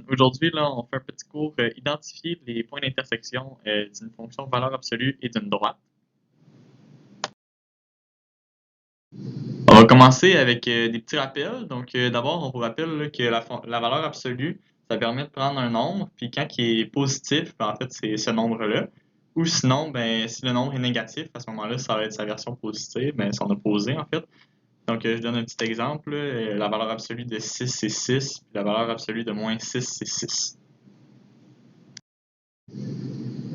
Aujourd'hui, là, on fait un petit cours identifier les points d'intersection d'une fonction valeur absolue et d'une droite. On va commencer avec des petits rappels. Donc, d'abord, on vous rappelle là, que la valeur absolue, ça permet de prendre un nombre, puis quand il est positif, ben, en fait, c'est ce nombre-là. Ou sinon, ben, si le nombre est négatif, à ce moment-là, ça va être sa version positive, ben, son opposé, en fait. Donc, je donne un petit exemple. Là, la valeur absolue de 6, c'est 6, puis la valeur absolue de moins 6, c'est 6.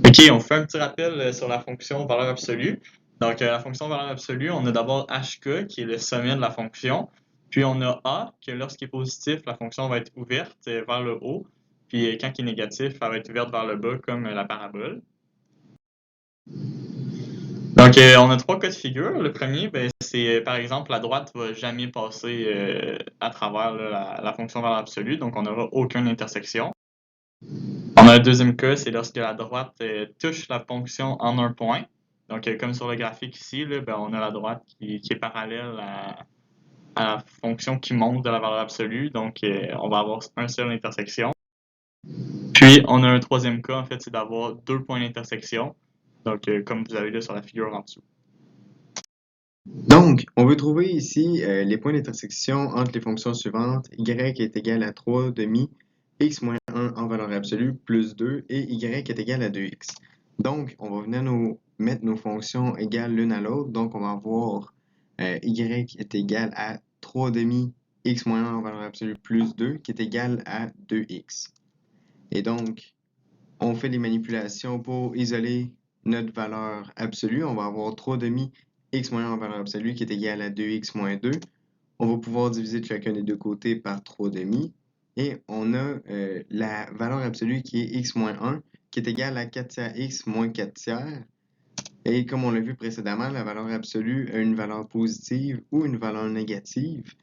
OK, on fait un petit rappel sur la fonction valeur absolue. Donc, la fonction valeur absolue, on a d'abord HK, qui est le sommet de la fonction. Puis, on a A, que lorsqu'il est positif, la fonction va être ouverte vers le haut. Puis, quand il est négatif, elle va être ouverte vers le bas, comme la parabole. Donc, on a trois cas de figure. Le premier, ben, c'est, par exemple, la droite ne va jamais passer à travers là, la fonction valeur absolue. Donc, on n'aura aucune intersection. On a le deuxième cas, c'est lorsque la droite touche la fonction en un point. Donc, comme sur le graphique ici, là, ben, on a la droite qui est parallèle à la fonction qui monte de la valeur absolue. Donc, on va avoir une seule intersection. Puis, on a un troisième cas, en fait, c'est d'avoir deux points d'intersection. Donc, comme vous avez là sur la figure en dessous. Donc, on veut trouver ici les points d'intersection entre les fonctions suivantes. Y est égal à 3 demi, x moins 1 en valeur absolue, plus 2, et y est égal à 2x. Donc, on va venir mettre nos fonctions égales l'une à l'autre. Donc, on va avoir y est égal à 3 demi, x moins 1 en valeur absolue, plus 2, qui est égal à 2x. Et donc, on fait les manipulations pour isoler notre valeur absolue. On va avoir 3 demi x moins 1 en valeur absolue qui est égal à 2x moins 2. On va pouvoir diviser de chacun des deux côtés par 3 demi. Et on a la valeur absolue qui est x moins 1 qui est égal à 4 tiers x moins 4 tiers. Et comme on l'a vu précédemment, la valeur absolue a une valeur positive ou une valeur négative.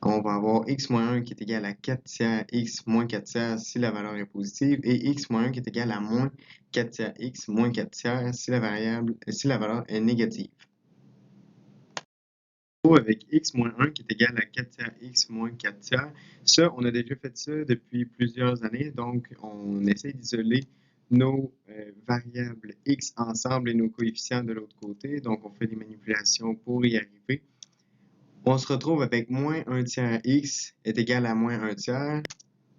On va avoir x moins 1 qui est égal à 4 tiers x moins 4 tiers si la valeur est positive et x moins 1 qui est égal à moins 4 tiers x moins 4 tiers si la valeur est négative. Avec x moins 1 qui est égal à 4 tiers x moins 4 tiers, ça, on a déjà fait ça depuis plusieurs années, donc on essaie d'isoler nos variables x ensemble et nos coefficients de l'autre côté, donc on fait des manipulations pour y arriver. On se retrouve avec moins 1 tiers x est égal à moins 1 tiers.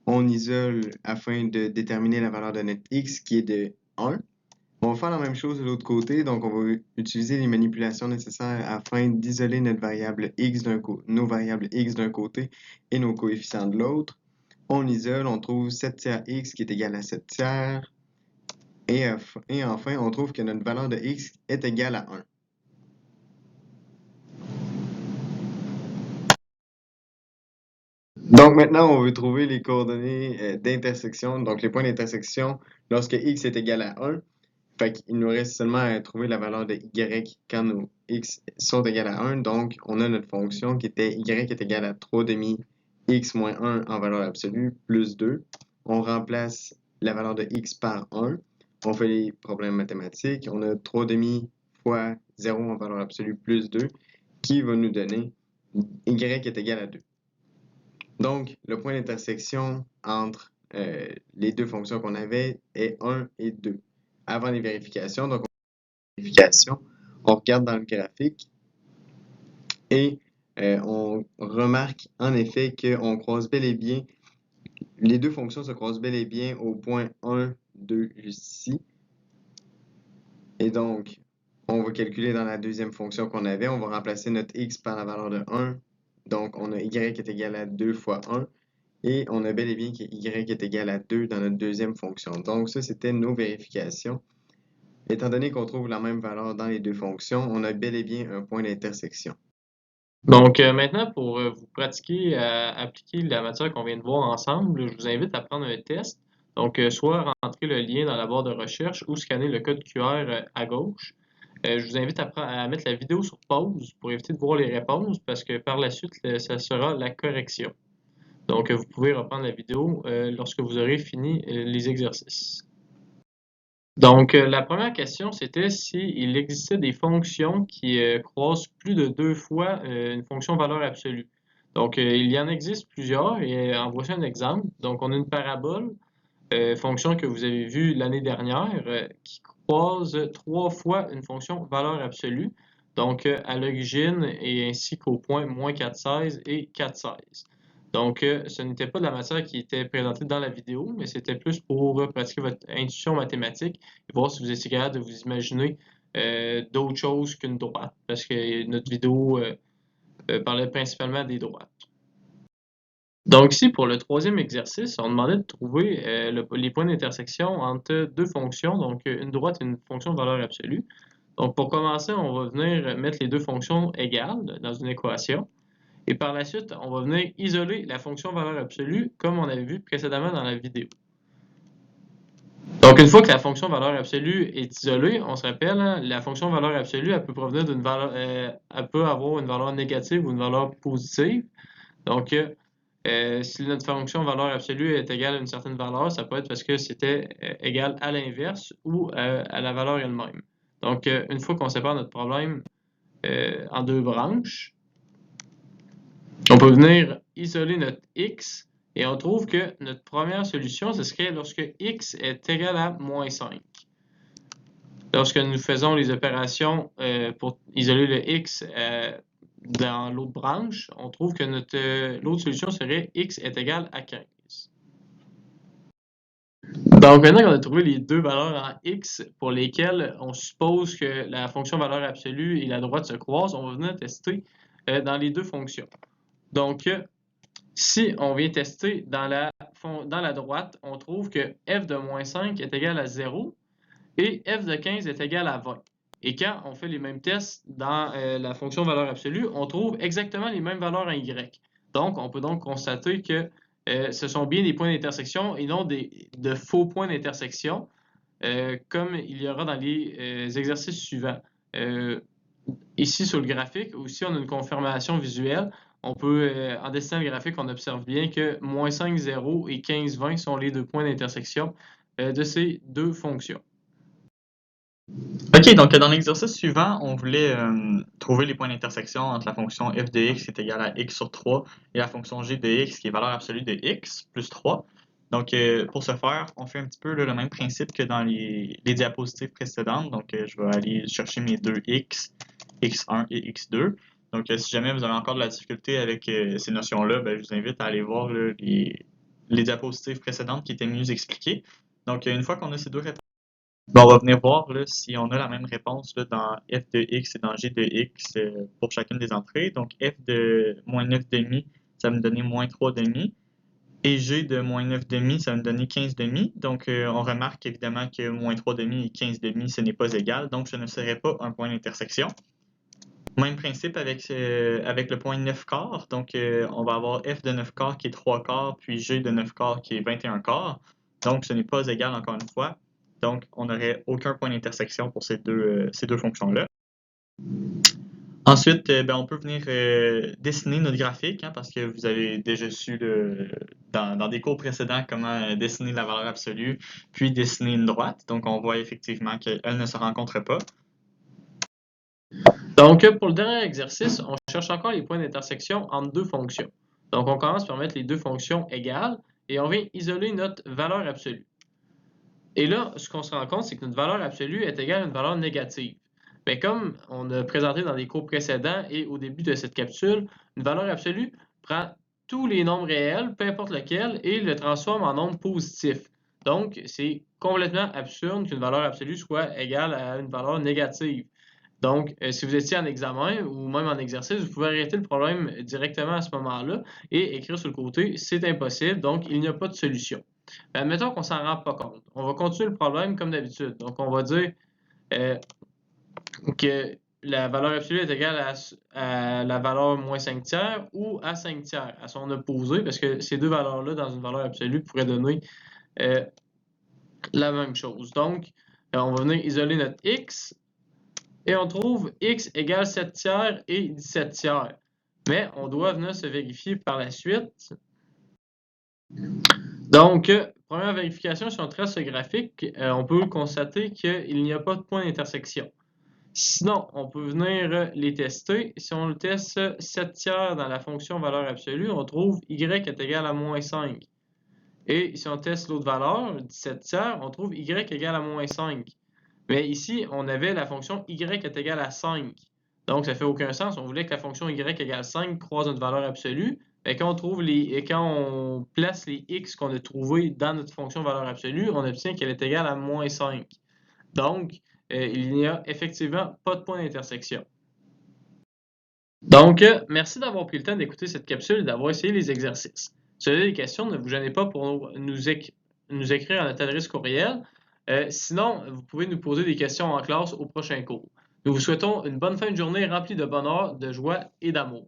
On isole afin de déterminer la valeur de notre x qui est de 1. On va faire la même chose de l'autre côté, donc on va utiliser les manipulations nécessaires afin d'isoler notre variable x nos variables x d'un côté et nos coefficients de l'autre. On isole, on trouve 7 tiers x qui est égal à 7 tiers. Et enfin, on trouve que notre valeur de x est égale à 1. Donc maintenant, on veut trouver les coordonnées d'intersection, donc les points d'intersection lorsque x est égal à 1. Fait qu'il nous reste seulement à trouver la valeur de y quand nos x sont égales à 1. Donc, on a notre fonction qui était y est égal à 3 demi x moins 1 en valeur absolue plus 2. On remplace la valeur de x par 1. On fait les problèmes mathématiques. On a 3 demi fois 0 en valeur absolue plus 2 qui va nous donner y est égal à 2. Donc, le point d'intersection entre les deux fonctions qu'on avait est 1 et 2 avant les vérifications. Donc, on regarde dans le graphique et on remarque en effet qu'on croise bel et bien, les deux fonctions se croisent bel et bien au point 1, 2 ici. Et donc, on va calculer dans la deuxième fonction qu'on avait, on va remplacer notre x par la valeur de 1. Donc, on a y est égal à 2 fois 1. Et on a bel et bien que y est égal à 2 dans notre deuxième fonction. Donc, ça, c'était nos vérifications. Étant donné qu'on trouve la même valeur dans les deux fonctions, on a bel et bien un point d'intersection. Donc, maintenant, pour vous pratiquer à appliquer la matière qu'on vient de voir ensemble, je vous invite à prendre un test. Donc, soit rentrer le lien dans la barre de recherche ou scanner le code QR à gauche. Je vous invite à mettre la vidéo sur pause pour éviter de voir les réponses parce que par la suite, ça sera la correction. Donc, vous pouvez reprendre la vidéo lorsque vous aurez fini les exercices. Donc, la première question, c'était s'il existait des fonctions qui croisent plus de deux fois une fonction valeur absolue. Donc, il y en existe plusieurs et en voici un exemple. Donc, on a une parabole, fonction que vous avez vue l'année dernière, qui croise 3 fois une fonction valeur absolue, donc à l'origine et ainsi qu'au point moins 4,16 et 4,16. Donc, ce n'était pas de la matière qui était présentée dans la vidéo, mais c'était plus pour pratiquer votre intuition mathématique et voir si vous étiez capable de vous imaginer d'autres choses qu'une droite, parce que notre vidéo parlait principalement des droites. Donc ici, pour le troisième exercice, on demandait de trouver les points d'intersection entre deux fonctions, donc une droite et une fonction de valeur absolue. Donc pour commencer, on va venir mettre les deux fonctions égales dans une équation. Et par la suite, on va venir isoler la fonction valeur absolue comme on avait vu précédemment dans la vidéo. Donc une fois que la fonction valeur absolue est isolée, on se rappelle, hein, la fonction valeur absolue, elle peut provenir d'une valeur, elle peut avoir une valeur négative ou une valeur positive. Donc si notre fonction valeur absolue est égale à une certaine valeur, ça peut être parce que c'était égal à l'inverse ou à la valeur elle-même. Donc, une fois qu'on sépare notre problème en deux branches, on peut venir isoler notre x et on trouve que notre première solution, ce serait lorsque x est égal à moins 5. Lorsque nous faisons les opérations pour isoler le x dans l'autre branche, on trouve que l'autre solution serait x est égal à 15. Donc maintenant qu'on a trouvé les deux valeurs en x pour lesquelles on suppose que la fonction valeur absolue et la droite se croisent, on va venir tester dans les deux fonctions. Donc si on vient tester dans la droite, on trouve que f de moins 5 est égal à 0 et f de 15 est égal à 20. Et quand on fait les mêmes tests dans la fonction valeur absolue, on trouve exactement les mêmes valeurs en y. Donc, on peut donc constater que ce sont bien des points d'intersection et non de faux points d'intersection, comme il y aura dans les exercices suivants. Ici, sur le graphique, aussi, on a une confirmation visuelle. On peut, en dessinant le graphique, on observe bien que moins 5, 0 et 15, 20 sont les deux points d'intersection de ces deux fonctions. Ok, donc dans l'exercice suivant, on voulait trouver les points d'intersection entre la fonction f de x qui est égale à x sur 3 et la fonction g de x qui est valeur absolue de x plus 3. Donc pour ce faire, on fait un petit peu le même principe que dans les diapositives précédentes. Donc je vais aller chercher mes deux x, x1 et x2. Donc si jamais vous avez encore de la difficulté avec ces notions-là, ben, je vous invite à aller voir là, les diapositives précédentes qui étaient mieux expliquées. Donc une fois qu'on a ces deux réponses, ben, on va venir voir là, si on a la même réponse là, dans f de x et dans g de x pour chacune des entrées. Donc f de moins 9 demi, ça va me donner moins 3 demi. Et g de moins 9 demi, ça va me donner 15 demi. Donc on remarque évidemment que moins 3 demi et 15 demi, ce n'est pas égal. Donc ce ne serait pas un point d'intersection. Même principe avec le point 9 quarts. Donc on va avoir f de 9 quarts qui est 3 quarts, puis g de 9 quarts qui est 21 quarts. Donc ce n'est pas égal encore une fois. Donc, on n'aurait aucun point d'intersection pour ces deux fonctions-là. Ensuite, ben, on peut venir dessiner notre graphique, hein, parce que vous avez déjà su dans des cours précédents comment dessiner la valeur absolue, puis dessiner une droite. Donc, on voit effectivement qu'elles ne se rencontrent pas. Donc, pour le dernier exercice, on cherche encore les points d'intersection entre deux fonctions. Donc, on commence par mettre les deux fonctions égales et on vient isoler notre valeur absolue. Et là, ce qu'on se rend compte, c'est que notre valeur absolue est égale à une valeur négative. Mais comme on a présenté dans les cours précédents et au début de cette capsule, une valeur absolue prend tous les nombres réels, peu importe lequel, et le transforme en nombre positif. Donc, c'est complètement absurde qu'une valeur absolue soit égale à une valeur négative. Donc, si vous étiez en examen ou même en exercice, vous pouvez arrêter le problème directement à ce moment-là et écrire sur le côté « c'est impossible, donc il n'y a pas de solution ». Admettons qu'on ne s'en rend pas compte. On va continuer le problème comme d'habitude. Donc, on va dire que la valeur absolue est égale à la valeur moins 5 tiers ou à 5 tiers, à son opposé, parce que ces deux valeurs-là, dans une valeur absolue, pourraient donner la même chose. Donc, on va venir isoler notre x et on trouve x égale 7 tiers et 17 tiers. Mais on doit venir se vérifier par la suite. Donc, première vérification, si on trace ce graphique, on peut constater qu'il n'y a pas de point d'intersection. Sinon, on peut venir les tester. Si on le teste 7/3 dans la fonction valeur absolue, on trouve y est égal à moins 5. Et si on teste l'autre valeur, 17/3, on trouve y égale à moins 5. Mais ici, on avait la fonction y est égal à 5. Donc, ça ne fait aucun sens. On voulait que la fonction y égale 5 croise notre valeur absolue. Et quand on place les x qu'on a trouvés dans notre fonction valeur absolue, on obtient qu'elle est égale à moins 5. Donc, il n'y a effectivement pas de point d'intersection. Donc, merci d'avoir pris le temps d'écouter cette capsule et d'avoir essayé les exercices. Si vous avez des questions, ne vous gênez pas pour nous écrire à notre adresse courriel. Sinon, vous pouvez nous poser des questions en classe au prochain cours. Nous vous souhaitons une bonne fin de journée remplie de bonheur, de joie et d'amour.